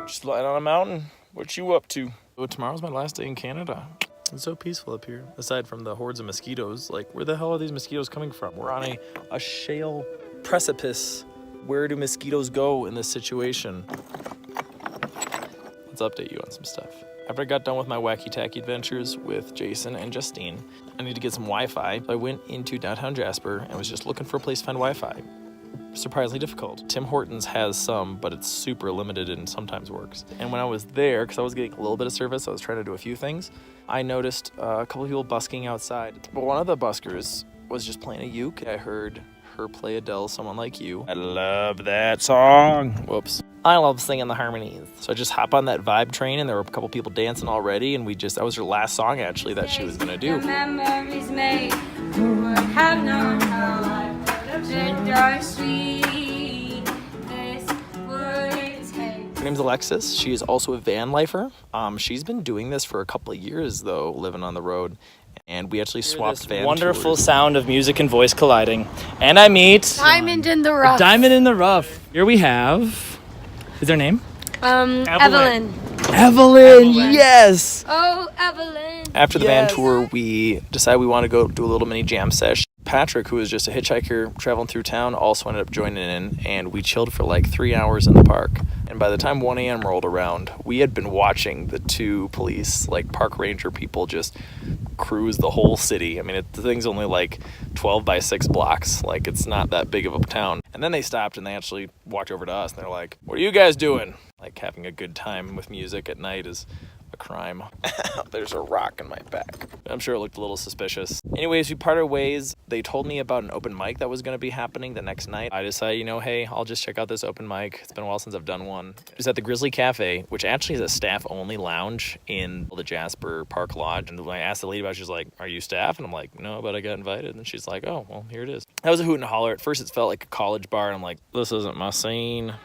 Just lying on a mountain. What you up to? Oh, tomorrow's my last day in Canada. It's so peaceful up here. Aside from the hordes of mosquitoes, like where the hell are these mosquitoes coming from? We're on a shale precipice. Where do mosquitoes go in this situation? Let's update you on some stuff. After I got done with my wacky-tacky adventures with Jason and Justine, I need to get some Wi-Fi. So I went into downtown Jasper and was just looking for a place to find Wi-Fi. Surprisingly difficult. Tim Hortons has some, but it's super limited and sometimes works. And when I was there, because I was getting a little bit of service, I was trying to do a few things, I noticed a couple of people busking outside. But one of the buskers was just playing a uke. I heard her play Adele, Someone Like You. I love that song. Whoops. I love singing the harmonies. So I just hop on that vibe train, and there were a couple people dancing already, and that was her last song actually that she was gonna do. Memories made who would have known how life should die sweet. This would take. Her name's Alexis. She is also a van lifer. She's been doing this for a couple of years though, living on the road. And we actually swapped van wonderful tours. Sound of music and voice colliding. And I meet... Diamond in the rough. Diamond in the rough. Here we have... Is their name? Evelyn. Evelyn, yes! Oh, Evelyn. After the van tour, we decided we want to go do a little mini jam sesh. Patrick, who was just a hitchhiker traveling through town, also ended up joining in, and we chilled for like 3 hours in the park. And by the time 1 a.m. rolled around, we had been watching the two police, like park ranger people, just cruise the whole city. I mean, the thing's only like 12 by 6 blocks. Like, it's not that big of a town. And then they stopped and they actually walked over to us, and they're like, "What are you guys doing?" Like, having a good time with music at night is a crime. There's a rock in my back. I'm sure it looked a little suspicious. Anyways, we parted ways. They told me about an open mic that was going to be happening the next night. I decided, hey, I'll just check out this open mic. It's been a while since I've done one. It was at the Grizzly Cafe, which actually is a staff-only lounge in the Jasper Park Lodge. And when I asked the lady about it, she's like, "Are you staff?" And I'm like, "No, but I got invited." And she's like, "Oh, well, here it is." That was a hoot and a holler. At first, it felt like a college bar. And I'm like, this isn't my scene.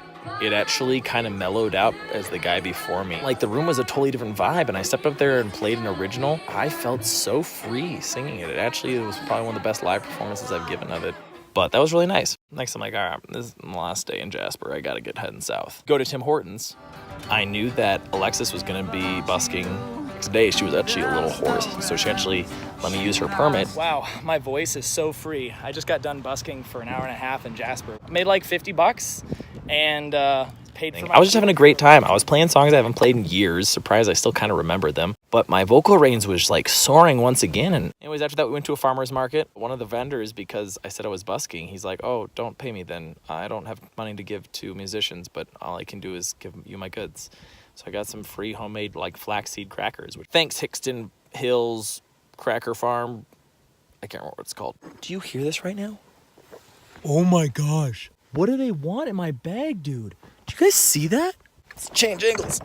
It actually kind of mellowed out as the guy before me. Like, the room was a totally different vibe, and I stepped up there and played an original. I felt so free singing it. It was probably one of the best live performances I've given of it. But that was really nice. Next, I'm like, all right, this is my last day in Jasper. I gotta get heading south. Go to Tim Hortons. I knew that Alexis was gonna be busking next day. She was actually a little hoarse, so she actually let me use her permit. Wow, my voice is so free. I just got done busking for an hour and a half in Jasper. I made like $50 and paid for my... I was just having a great time. I was playing songs I haven't played in years. Surprised I still kind of remembered them. But my vocal range was like soaring once again. And anyways, after that, we went to a farmer's market. One of the vendors, because I said I was busking, he's like, "Oh, don't pay me then. I don't have money to give to musicians, but all I can do is give you my goods." So I got some free homemade like flaxseed crackers. Thanks, Hickston Hills Cracker Farm. I can't remember what it's called. Do you hear this right now? Oh my gosh. What do they want in my bag, dude? Do you guys see that? Let's change angles.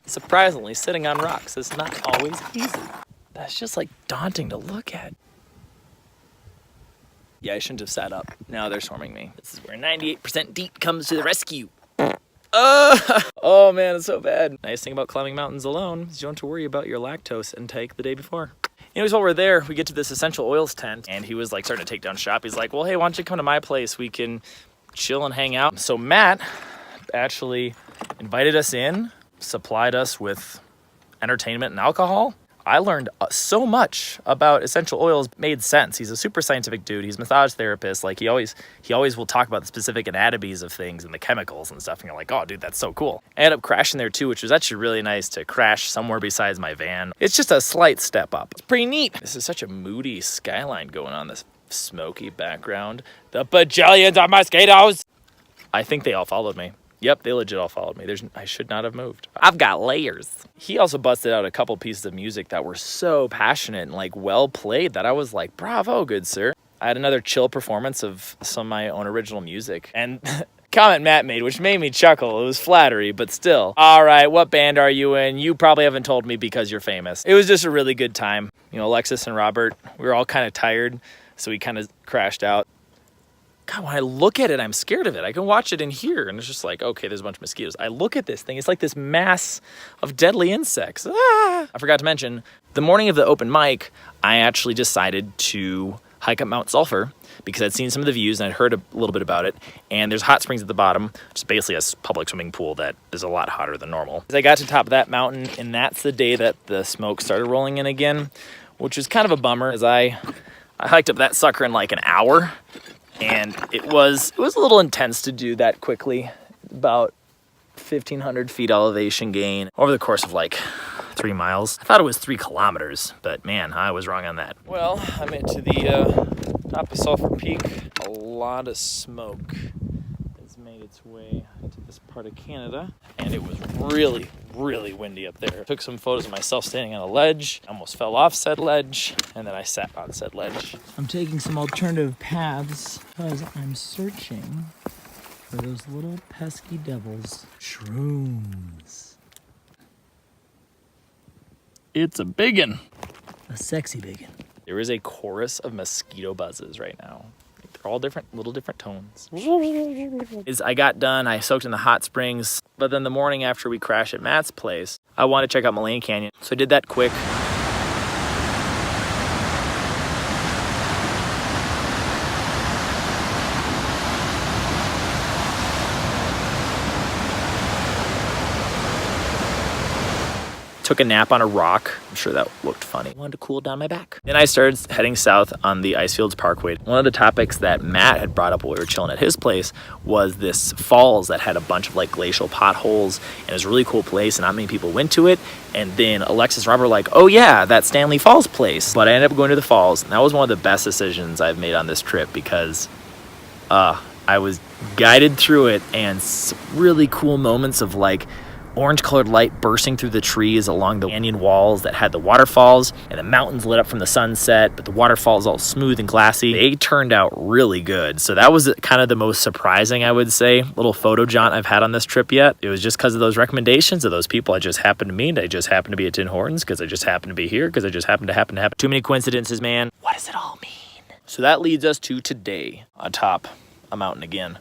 Surprisingly, sitting on rocks is not always easy. That's just like daunting to look at. Yeah, I shouldn't have sat up. Now they're swarming me. This is where 98% DEET comes to the rescue. Oh man, it's so bad. Nice thing about climbing mountains alone is you don't have to worry about your lactose intake the day before. Anyways, while we're there, we get to this essential oils tent, and he was like starting to take down shop. He's like, "Well, hey, why don't you come to my place? We can chill and hang out." So Matt actually invited us in, supplied us with entertainment and alcohol. I learned so much about essential oils. Made sense. He's a super scientific dude. He's a massage therapist. Like, he always will talk about the specific anatomies of things and the chemicals and stuff. And you're like, "Oh, dude, that's so cool." I ended up crashing there too, which was actually really nice to crash somewhere besides my van. It's just a slight step up. It's pretty neat. This is such a moody skyline going on, this smoky background. The bajillions of mosquitoes. I think they all followed me. Yep, they legit all followed me. I should not have moved. I've got layers. He also busted out a couple pieces of music that were so passionate and like well played that I was like, "Bravo, good sir." I had another chill performance of some of my own original music. And comment Matt made, which made me chuckle. It was flattery, but still. "All right, what band are you in? You probably haven't told me because you're famous." It was just a really good time. Alexis and Robert, we were all kind of tired, so we kind of crashed out. God, when I look at it, I'm scared of it. I can watch it in here, and it's just like, okay, there's a bunch of mosquitoes. I look at this thing. It's like this mass of deadly insects. I forgot to mention, the morning of the open mic, I actually decided to hike up Mount Sulphur because I'd seen some of the views and I'd heard a little bit about it. And there's hot springs at the bottom, which is basically a public swimming pool that is a lot hotter than normal. As I got to the top of that mountain, and that's the day that the smoke started rolling in again, which was kind of a bummer, as I hiked up that sucker in like an hour, and it was a little intense to do that quickly. About 1,500 feet elevation gain over the course of like 3 miles. I thought it was 3 kilometers, but man, I was wrong on that. Well, I made it to the top of Sulphur Peak. A lot of smoke has made its way into this part of Canada, and it was really, really windy up there. Took some photos of myself standing on a ledge, almost fell off said ledge, and then I sat on said ledge. I'm taking some alternative paths because I'm searching for those little pesky devils. Shrooms. It's a biggin. A sexy biggin. There is a chorus of mosquito buzzes right now. They're all different, little different tones. As I got done, I soaked in the hot springs, but then the morning after we crashed at Matt's place, I wanted to check out Mullane Canyon. So I did that quick. Took a nap on a rock. I'm sure that looked funny. Wanted to cool down my back. Then I started heading south on the Icefields Parkway. One of the topics that Matt had brought up while we were chilling at his place was this falls that had a bunch of like glacial potholes, and it was a really cool place and not many people went to it. And then Alexis and Robert were like, oh yeah, that Stanley Falls place. But I ended up going to the falls, and that was one of the best decisions I've made on this trip because I was guided through it, and some really cool moments of like orange colored light bursting through the trees along the canyon walls that had the waterfalls, and the mountains lit up from the sunset, but the waterfalls all smooth and glassy. They turned out really good. So that was kind of the most surprising, I would say, little photo jaunt I've had on this trip yet. It was just because of those recommendations of those people I just happened to meet. I just happened to be at Tim Hortons because I just happened to be here because I just happened to happen. Too many coincidences, man. What does it all mean? So that leads us to today, atop a mountain again.